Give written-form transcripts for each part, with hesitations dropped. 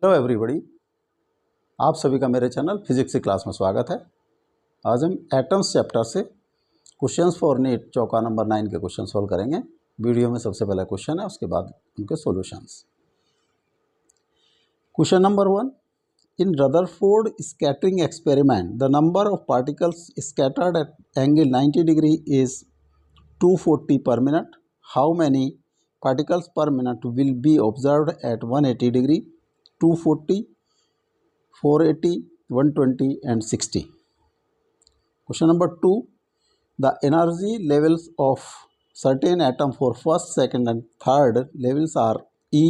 Hello everybody, आप सभी का मेरे चैनल फिजिक्स की क्लास में स्वागत है। आज हम एटम्स चैप्टर से क्वेश्चंस फॉर नीट चौका नंबर 9 के क्वेश्चन सॉल्व करेंगे। वीडियो में सबसे पहला क्वेश्चन है, उसके बाद उनके solutions. Question number 1, in Rutherford scattering experiment the number of particles scattered at angle 90 degree is 240 per minute. How many particles per minute will be observed at 180 degree, 240, 480, 120 and 60. Question number 2. The energy levels of certain atom for first, second and third levels are E,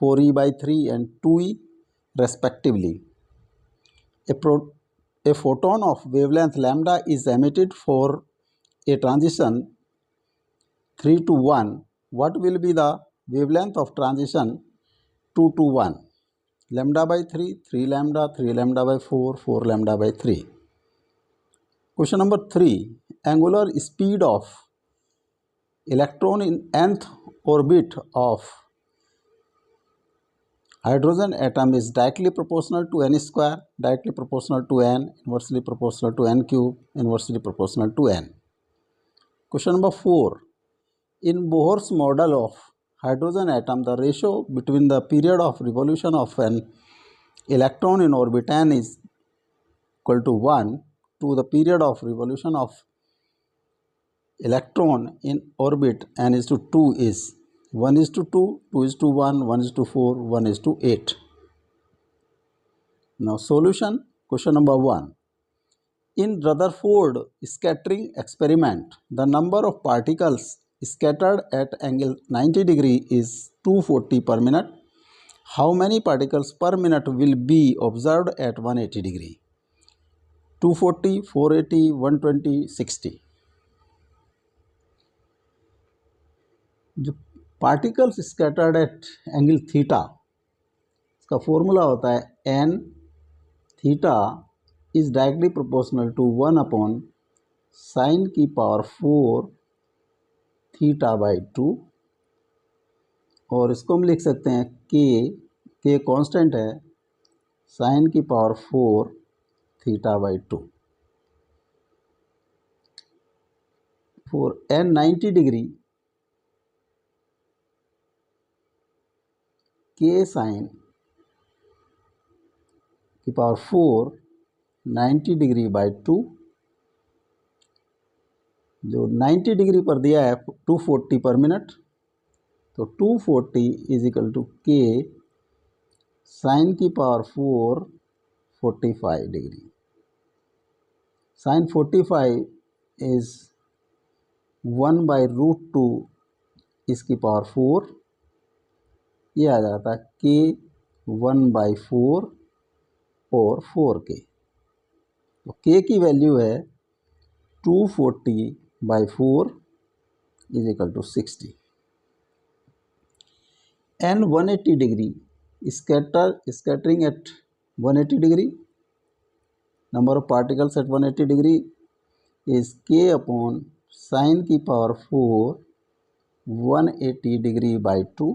4E by 3 and 2E respectively. A photon of wavelength lambda is emitted for a transition 3 to 1. What will be the wavelength of transition 2 to 1? Lambda by 3, 3 lambda, 3 lambda by 4, 4 lambda by 3. Question number 3. Angular speed of electron in nth orbit of hydrogen atom is directly proportional to n square, directly proportional to n, inversely proportional to n cube, inversely proportional to n. Question number 4. In Bohr's model of hydrogen atom, the ratio between the period of revolution of an electron in orbit n is equal to 1 to the period of revolution of electron in orbit n is to 2 is 1 is to 2, 2 is to 1, 1 is to 4, 1 is to 8. Now solution. Question number 1. In Rutherford scattering experiment, the number of particles scattered at angle 90 degree is 240 per minute. How many particles per minute will be observed at 180 degree? 240, 480, 120, 60. जो particles scattered at angle theta, इसका formula होता है N theta is directly proportional to 1 upon sine की power 4 theta by 2, और इसको हम लिख सकते हैं के कांस्टेंट है, साइन की power 4 theta by 2. For N 90 degree, K sine की पावर 4 90 डिग्री बाई 2, जो 90 डिग्री पर दिया है 240 पर मिनट, तो 240 is equal to K sine की power 4 45 degree. Sine 45 is 1 by root 2 इसकी पावर 4, ये आ जाता है के 1 बाई 4 और 4 के. तो के की वैल्यू है 240 by 4 is equal to 60. N 180 degree scattering at 180 degree, number of particles at 180 degree is k upon sin की पावर 4 180 डिग्री बाई 2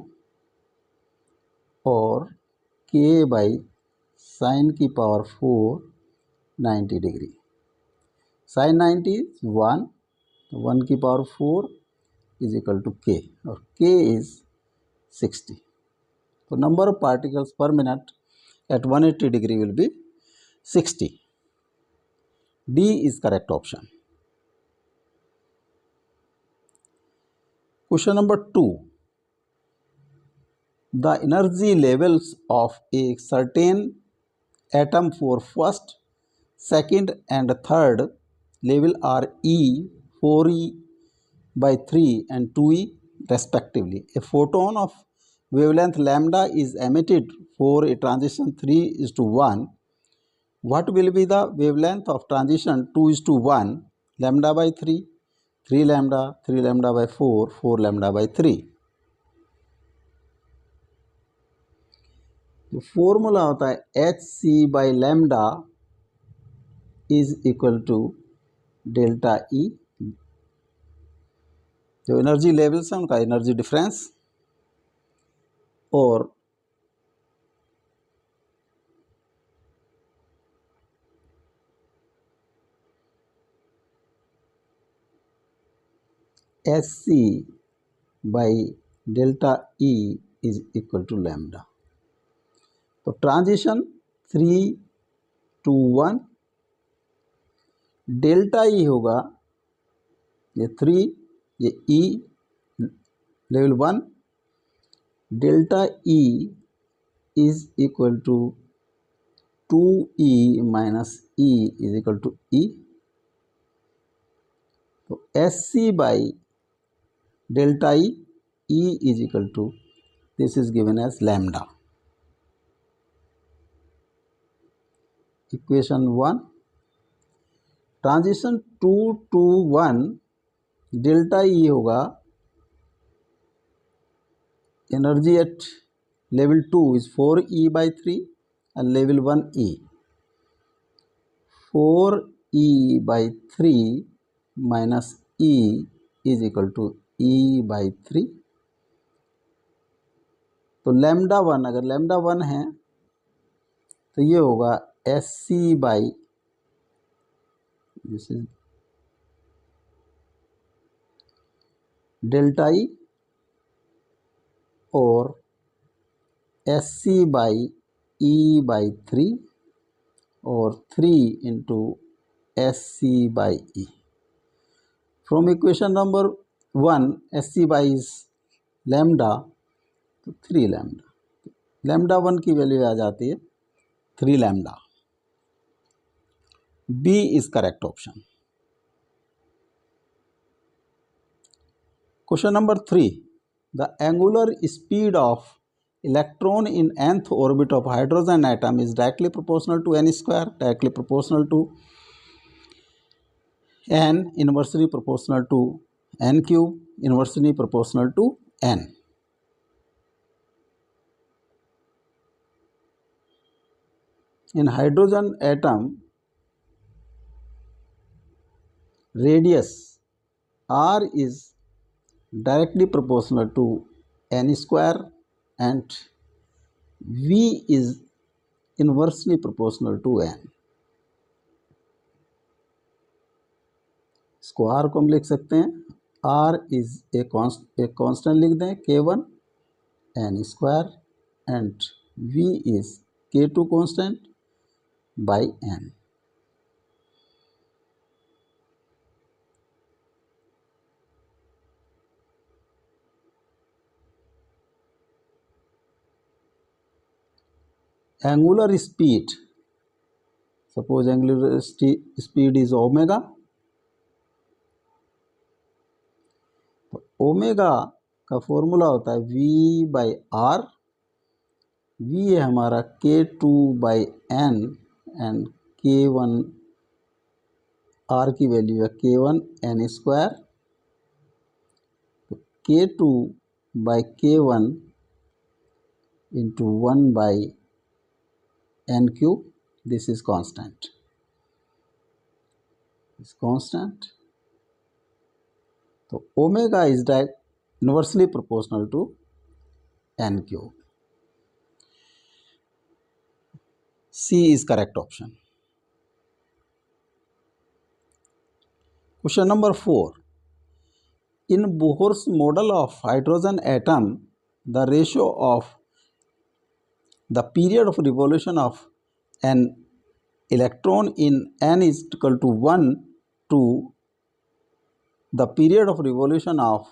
और k बाई साइन की पावर 4 90 डिग्री. साइन 90 1, 1 की power 4 is equal to k, और k is 60. So number of particles per minute at 180 degree will be 60. D is correct option. Question number 2. The energy levels of a certain atom for first, second and third level are E, 4E by 3 and 2E respectively. A photon of wavelength lambda is emitted for a transition 3 is to 1. What will be the wavelength of transition 2 is to 1? Lambda by 3, 3 lambda, 3 lambda by 4, 4 lambda by 3. तो formula होता है H C by lambda is equal to delta E. जो energy levels हैं उनका energy difference, और S C by delta E is equal to lambda. तो transition 3 to 1, delta E होगा ये 3, ये E level 1, delta E is equal to 2e minus E is equal to E. तो S C by delta E is equal to, this is given as lambda. Equation 1, transition 2 to 1, delta E होगा energy at level 2 इज 4e/3 and level 1e, 4e/3 minus e is equal to e/3। तो lambda 1, अगर lambda 1 है तो ये होगा S C by, this is delta E, और S C by e/3 और 3 into S C by E. From equation number 1 S C by is lambda, तो 3 lambda, lambda 1 की वैल्यू आ जाती है 3 lambda. B is correct option. Question number 3, the angular speed of electron in nth orbit of hydrogen atom is directly proportional to n square, directly proportional to n, inversely proportional to n cube, inversely proportional to n। In hydrogen atom, radius r is directly proportional to n square and v is inversely proportional to n। इसको r को हम लिख सकते हैं, r is a constant लिख दें k1 n square and v is k2 constant by n। Angular speed, suppose angular speed is omega, तो omega का फॉर्मूला होता है v/r, v है हमारा k2/n एंड k1, r की वैल्यू है k1 n स्क्वायर, तो k2/k1 into 1/n cube, this is constant, is constant. तो omega is inversely proportional to n cube. C is correct option. Question number 4, in Bohr's model of hydrogen atom the ratio of the period of revolution of an electron in n is equal to 1 to the period of revolution of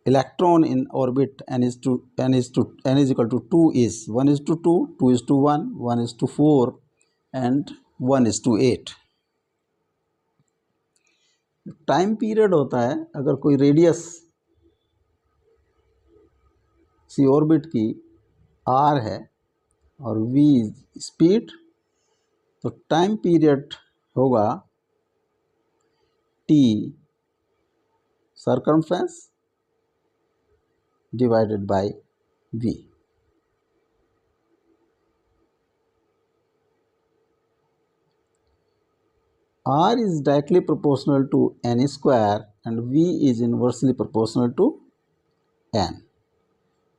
electron in orbit n is equal to 2 is 1:2, 2:1, 1:4 and 1:8। Time period होता है, अगर कोई radius सी orbit की r है और v speed, तो time period होगा t circumference divided by v। r is directly proportional to n square and v is inversely proportional to n।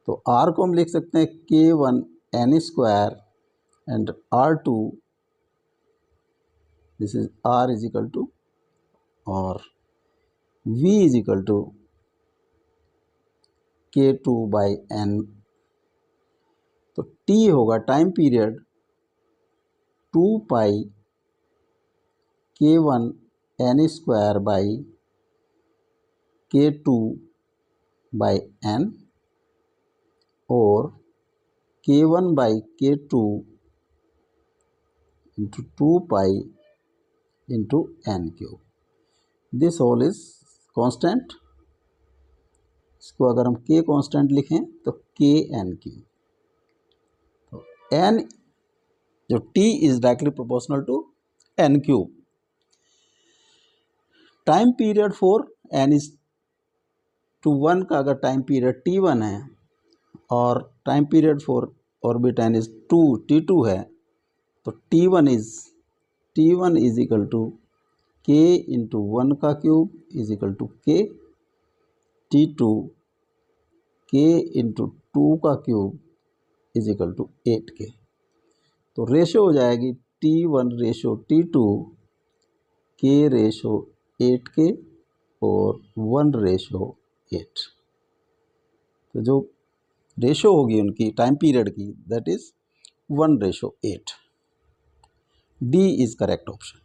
तो r को हम लिख सकते हैं k1 n square and r2, this is r is equal to, और v is equal to K2/n। तो t होगा time period 2 पाई K1n² और K1/K2 into 2 pi into n³। This whole is constant. इसको अगर हम k कांस्टेंट लिखें तो KN³। तो n जो t is directly proportional to n³। Time period for n is to 1 का अगर टाइम पीरियड t1 है और time period for orbit n is t2 है, तो t1 is equal to k into 1³ is equal to k, t2 k into 2³ is equal to 8k। तो ratio हो जाएगी t1/t2 k/8k और 1/8। तो जो रेशो होगी उनकी टाइम पीरियड की, that is 1/8। D is correct option.